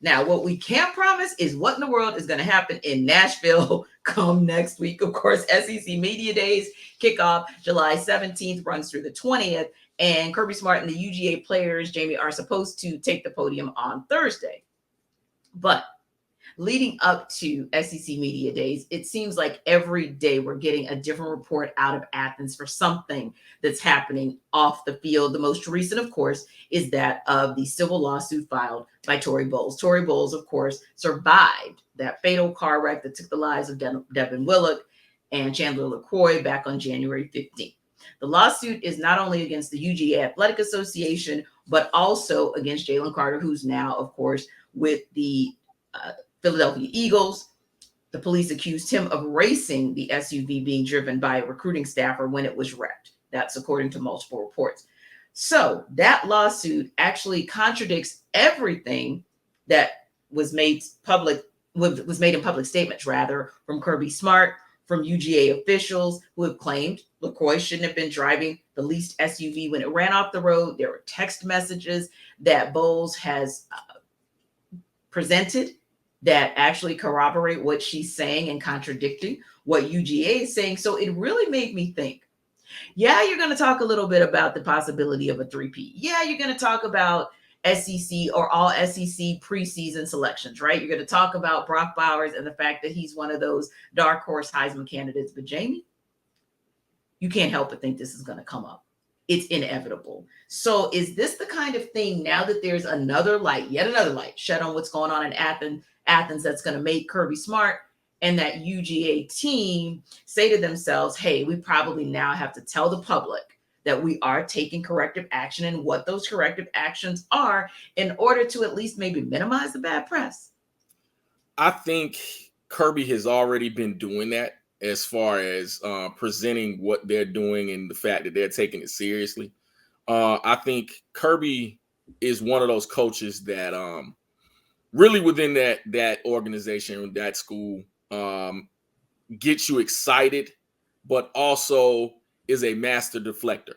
Now, what we can't promise is what in the world is going to happen in Nashville come next week. Of course, SEC Media Days kickoff July 17th, runs through the 20th. And Kirby Smart and the UGA players, Jamie, are supposed to take the podium on Thursday. But leading up to SEC Media Days, it seems like every day we're getting a different report out of Athens for something that's happening off the field. The most recent, of course, is that of the civil lawsuit filed by Tori Bowles. Tori Bowles, of course, survived that fatal car wreck that took the lives of Devin Willock and Chandler LaCroix back on January 15th. The lawsuit is not only against the UGA Athletic Association, but also against Jalen Carter, who's now, of course, with the Philadelphia Eagles. The police accused him of racing the SUV being driven by a recruiting staffer when it was wrecked. That's according to multiple reports. So that lawsuit actually contradicts everything that was made in public statements, rather, from Kirby Smart, from UGA officials who have claimed LaCroix shouldn't have been driving the leased SUV when it ran off the road. There were text messages that Bowles has presented that actually corroborate what she's saying and contradicting what UGA is saying. So it really made me think, yeah, you're going to talk a little bit about the possibility of a 3P. Yeah, you're going to talk about SEC or all SEC preseason selections, right? You're going to talk about Brock Bowers and the fact that he's one of those dark horse Heisman candidates. But Jamie, you can't help but think this is going to come up. It's inevitable. So is this the kind of thing, now that there's yet another light shed on what's going on in Athens, that's going to make Kirby Smart and that UGA team say to themselves, hey, we probably now have to tell the public that we are taking corrective action and what those corrective actions are in order to at least maybe minimize the bad press? I think Kirby has already been doing that as far as presenting what they're doing and the fact that they're taking it seriously. I think Kirby is one of those coaches that really within that organization, that school, gets you excited, but also is a master deflector.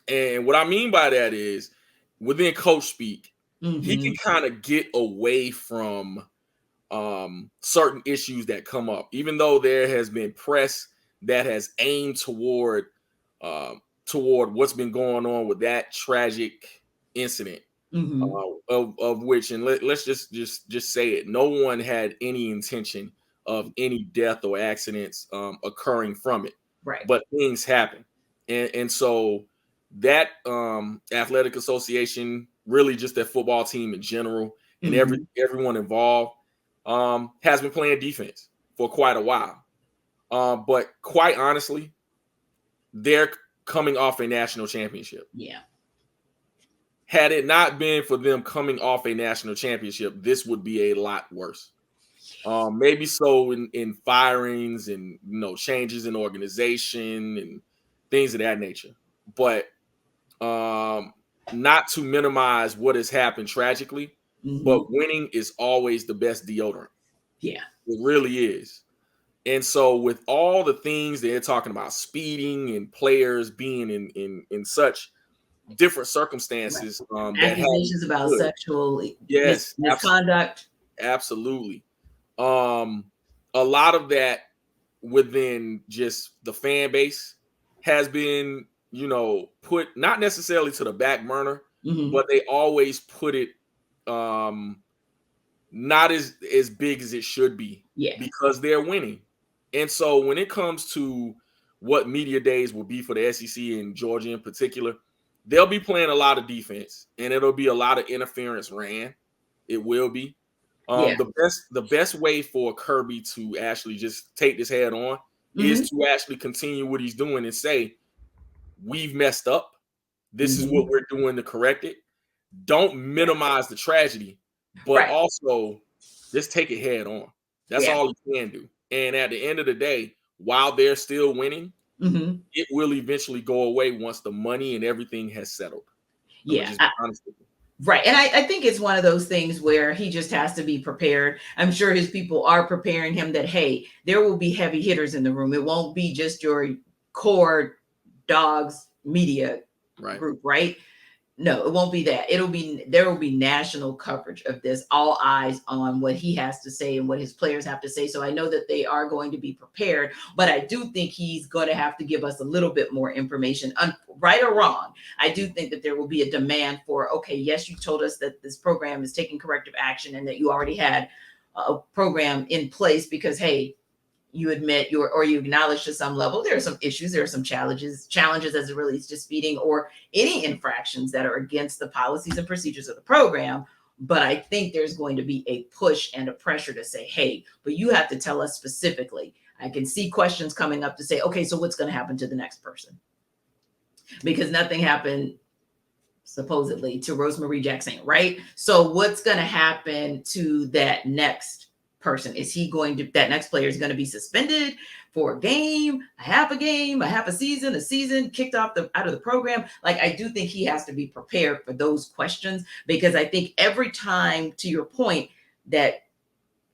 And what I mean by that is, within coach speak, he can kind of get away from certain issues that come up, even though there has been press that has aimed toward what's been going on with that tragic incident, of which, and let's just say it, no one had any intention of any death or accidents occurring from it, right? But things happen, and so that athletic association, really just that football team in general, and everyone involved has been playing defense for quite a while. But quite honestly, they're coming off a national championship. Yeah. Had it not been for them coming off a national championship, this would be a lot worse. Maybe so in firings and changes in organization and things of that nature. But not to minimize what has happened tragically, but winning is always the best deodorant. Yeah. It really is. And so with all the things they're talking about, speeding and players being in such different circumstances, accusations about sexual misconduct. Absolutely. A lot of that within just the fan base has been, put not necessarily to the back burner, but they always put it not as big as it should be, because they're winning. And so when it comes to what media days will be for the SEC and Georgia in particular, they'll be playing a lot of defense, and it'll be a lot of interference ran. It will be. The best way for Kirby to actually just take this head on is to actually continue what he's doing and say, we've messed up. This is what we're doing to correct it. Don't minimize the tragedy, but also just take it head on. That's all he can do. And at the end of the day, while they're still winning, it will eventually go away once the money and everything has settled. Right. And I think it's one of those things where he just has to be prepared. I'm sure his people are preparing him that, hey, there will be heavy hitters in the room. It won't be just your core dogs media group, right? No, it won't be that. There will be national coverage of this, all eyes on what he has to say and what his players have to say. So I know that they are going to be prepared, but I do think he's going to have to give us a little bit more information, right or wrong. I do think that there will be a demand for, okay, yes, you told us that this program is taking corrective action and that you already had a program in place because, hey, you admit you acknowledge to some level there are some issues, there are some challenges as it relates to speeding or any infractions that are against the policies and procedures of the program. But I think there's going to be a push and a pressure to say, hey, but you have to tell us specifically. I can see questions coming up to say, okay, so what's going to happen to the next person? Because nothing happened supposedly to Rosemary Jackson, right? So what's going to happen to that next person? Is he going to, that next player is going to be suspended for a game, a half a season, kicked off out of the program? Like, I do think he has to be prepared for those questions, because I think every time, to your point, that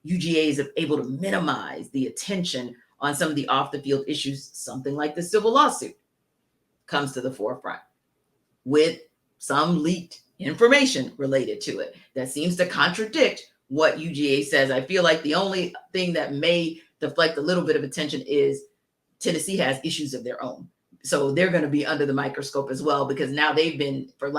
UGA is able to minimize the attention on some of the off the field issues, something like the civil lawsuit comes to the forefront with some leaked information related to it that seems to contradict what UGA says. I feel like the only thing that may deflect a little bit of attention is Tennessee has issues of their own. So they're going to be under the microscope as well, because now they've been for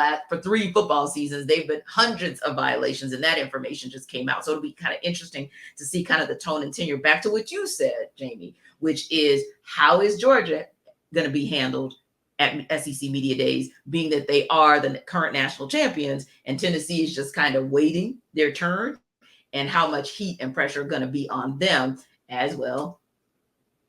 3 football seasons, they've been hundreds of violations, and that information just came out. So it'll be kind of interesting to see kind of the tone and tenure. Back to what you said, Jamie, which is, how is Georgia going to be handled at SEC Media Days, being that they are the current national champions and Tennessee is just kind of waiting their turn, and how much heat and pressure are going to be on them as well.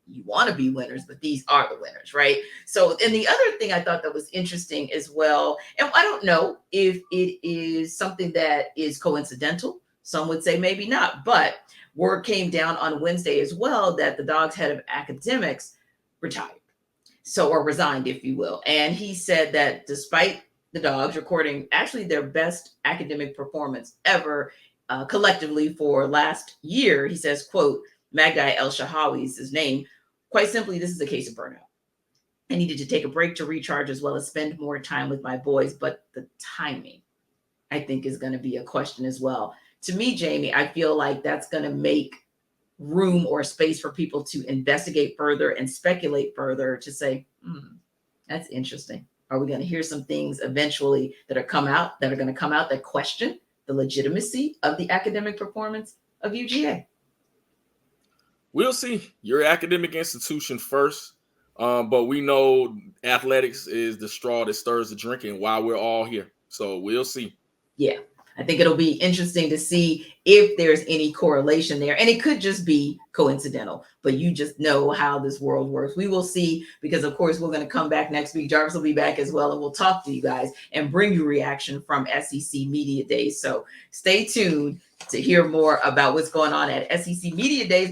You want to be winners, but these are the winners, right? So, and the other thing I thought that was interesting as well, and I don't know if it is something that is coincidental. Some would say maybe not, but word came down on Wednesday as well that the Dogs head of academics retired. So, or resigned, if you will. And he said that despite the Dogs recording actually their best academic performance ever collectively for last year, he says, quote, Magdi El-Shahawi is his name. Quite simply, this is a case of burnout. I needed to take a break to recharge as well as spend more time with my boys. But the timing, I think, is going to be a question as well. To me, Jamie, I feel like that's going to make room or space for people to investigate further and speculate further to say, that's interesting. Are we going to hear some things eventually that are going to come out that question the legitimacy of the academic performance of UGA? We'll see. Your academic institution first, but we know athletics is the straw that stirs the drink, and why we're all here. So we'll see. Yeah, I think it'll be interesting to see if there's any correlation there. And it could just be coincidental, but you just know how this world works. We will see, because of course we're going to come back next week. Jarvis will be back as well, and we'll talk to you guys and bring you reaction from SEC Media Days. So stay tuned to hear more about what's going on at SEC Media Days.